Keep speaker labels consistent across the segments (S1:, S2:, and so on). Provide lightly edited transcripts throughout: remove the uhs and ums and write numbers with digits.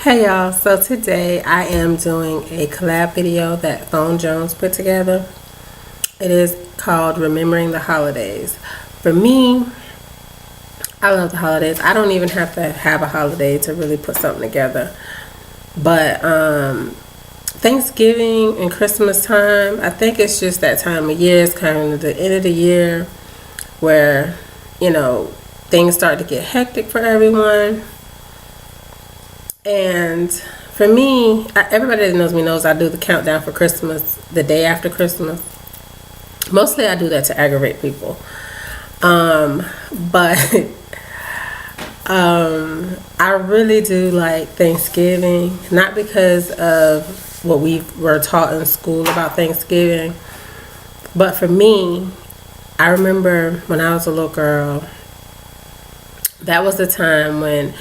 S1: Hey y'all, so today I am doing a collab video that Phone Jones put together. It is called Remembering the Holidays. For me, I love the holidays. I don't even have to have a holiday to really put something together. But Thanksgiving and Christmas time, I think it's just that time of year. It's kind of the end of the year where, things start to get hectic for everyone. And for me, everybody that knows me knows I do the countdown for Christmas the day after Christmas. Mostly I do that to aggravate people. But I really do like Thanksgiving, not because of what we were taught in school about Thanksgiving, but for me, I remember when I was a little girl, that was the time when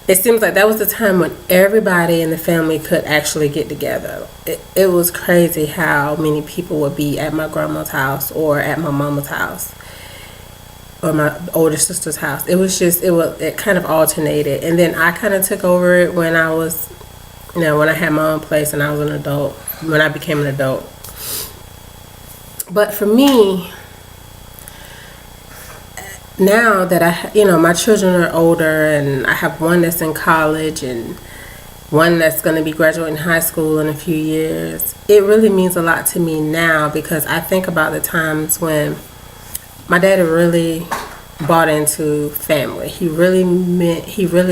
S1: it seems like that was the time when everybody in the family could actually get together. It was crazy how many people would be at my grandma's house or at my mama's house or my older sister's house. It kind of alternated. And then I kind of took over it when I was, when I had my own place and I was an adult, when I became an adult. But for me, now that my children are older and I have one that's in college and one that's going to be graduating high school in a few years, it really means a lot to me now because I think about the times when my dad really bought into family. He really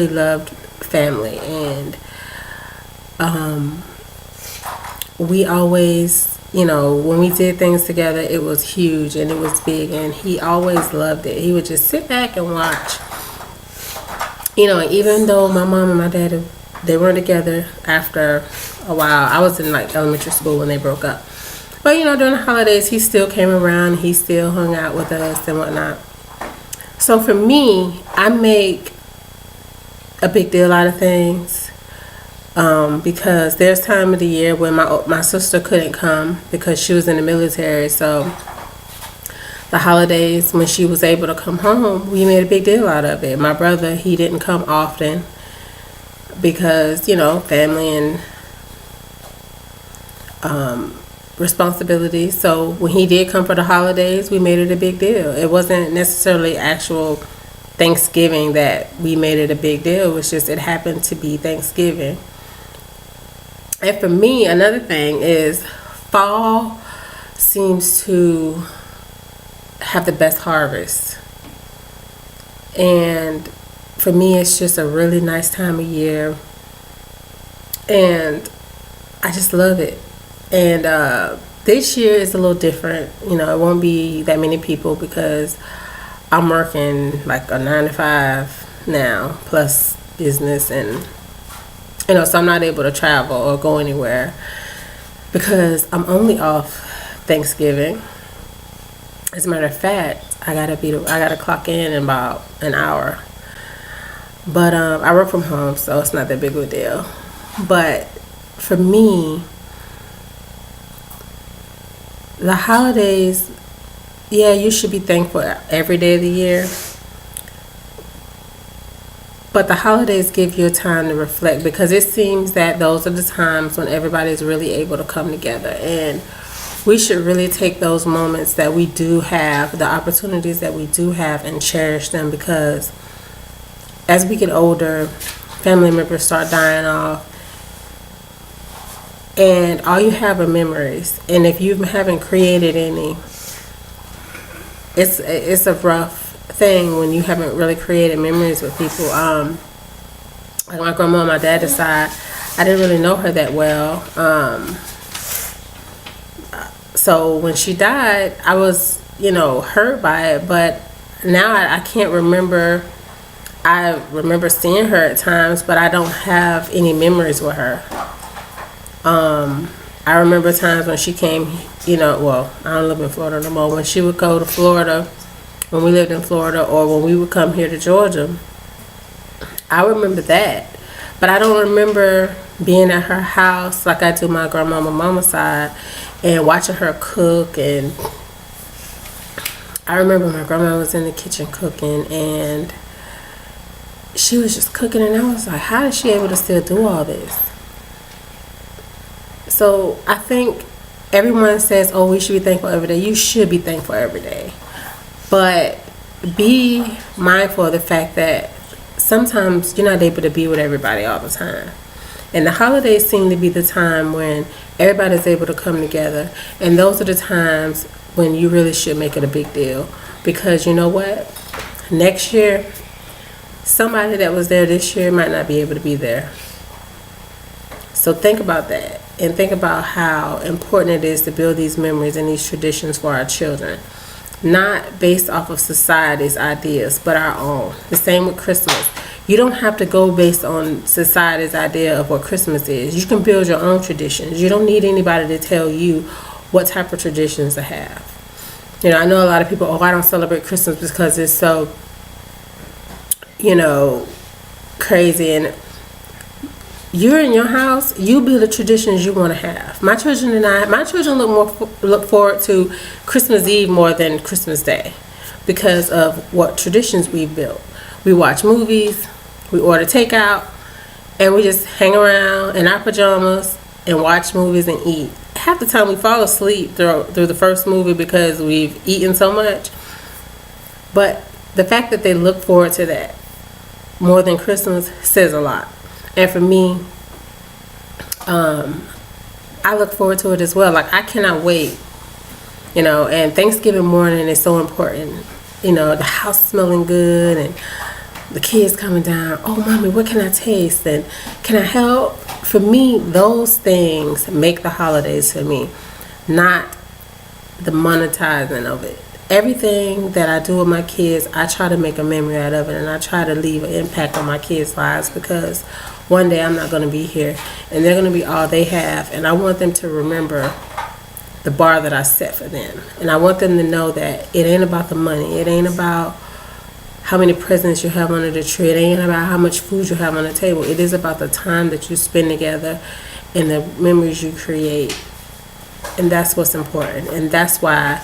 S1: loved family, and we always, when we did things together, it was huge and it was big, and he always loved it. He would just sit back and watch. Even though my mom and my dad, they weren't together after a while. I was in elementary school when they broke up. But, during the holidays, he still came around. He still hung out with us and whatnot. So for me, I make a big deal out of things. Because there's time of the year when my sister couldn't come because she was in the military. So the holidays when she was able to come home, we made a big deal out of it. My brother, he didn't come often because, family and responsibilities. So when he did come for the holidays, we made it a big deal. It wasn't necessarily actual Thanksgiving that we made it a big deal. It was just it happened to be Thanksgiving. And for me, another thing is fall seems to have the best harvest. And for me, it's just a really nice time of year. And I just love it. And this year is a little different. It won't be that many people because I'm working like a 9 to 5 now, plus business, and so I'm not able to travel or go anywhere because I'm only off Thanksgiving. As a matter of fact, I gotta clock in about an hour. But I work from home, so it's not that big of a deal. But for me, the holidays, yeah, you should be thankful every day of the year. But the holidays give you a time to reflect because it seems that those are the times when everybody's really able to come together. And we should really take those moments that we do have, the opportunities that we do have, and cherish them because as we get older, family members start dying off. And all you have are memories. And if you haven't created any, it's a rough thing when you haven't really created memories with people. Like my grandma on my dad's side, I didn't really know her that well. So when she died, I was, hurt by it. But now I can't remember. I remember seeing her at times, but I don't have any memories with her. I remember times when she came, well, I don't live in Florida no more. When she would go to Florida, when we lived in Florida, or when we would come here to Georgia, I remember that. But I don't remember being at her house like I do my grandma on my mama's side and watching her cook. And I remember my grandma was in the kitchen cooking, and she was just cooking, and I was like, how is she able to still do all this? So I think everyone says, oh, we should be thankful every day. You should be thankful every day. But be mindful of the fact that sometimes you're not able to be with everybody all the time. And the holidays seem to be the time when everybody's able to come together. And those are the times when you really should make it a big deal. Because you know what? Next year, somebody that was there this year might not be able to be there. So think about that. And think about how important it is to build these memories and these traditions for our children. Not based off of society's ideas, but our own. The same with Christmas. You don't have to go based on society's idea of what Christmas is. You can build your own traditions. You don't need anybody to tell you what type of traditions to have. You know, I know a lot of people, oh, I don't celebrate Christmas because it's so, crazy. And you're in your house, you build the traditions you want to have. My children look forward to Christmas Eve more than Christmas Day because of what traditions we've built. We watch movies, we order takeout, and we just hang around in our pajamas and watch movies and eat. Half the time we fall asleep through the first movie because we've eaten so much. But the fact that they look forward to that more than Christmas says a lot. And for me, I look forward to it as well. Like, I cannot wait, and Thanksgiving morning is so important. The house smelling good and the kids coming down. Oh, mommy, what can I taste? And can I help? For me, those things make the holidays for me, not the monetizing of it. Everything that I do with my kids, I try to make a memory out of it, and I try to leave an impact on my kids' lives because one day I'm not going to be here, and they're going to be all they have, and I want them to remember the bar that I set for them. And I want them to know that it ain't about the money. It ain't about how many presents you have under the tree. It ain't about how much food you have on the table. It is about the time that you spend together and the memories you create. And that's what's important. And that's why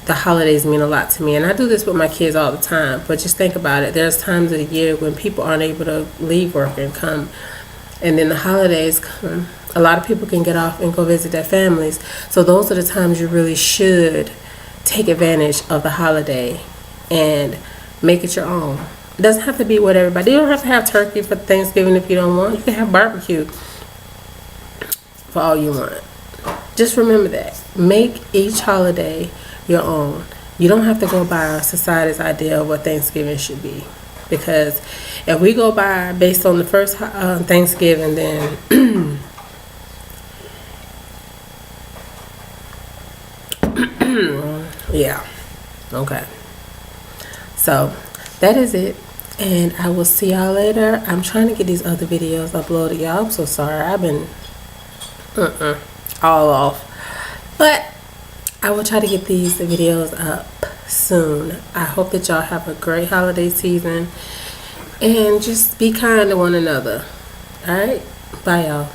S1: the holidays mean a lot to me. And I do this with my kids all the time. But just think about it. There's times of the year when people aren't able to leave work and come. And then the holidays come. A lot of people can get off and go visit their families. So those are the times you really should take advantage of the holiday and make it your own. It doesn't have to be what everybody. You don't have to have turkey for Thanksgiving if you don't want. You can have barbecue for all you want. Just remember that. Make each holiday your own. You don't have to go by society's idea of what Thanksgiving should be. Because if we go by based on the first Thanksgiving, then yeah. Okay. So that is it. And I will see y'all later. I'm trying to get these other videos uploaded, y'all. I'm so sorry. I've been all off. But I will try to get these videos up soon. I hope that y'all have a great holiday season. And just be kind to one another. Alright? Bye, y'all.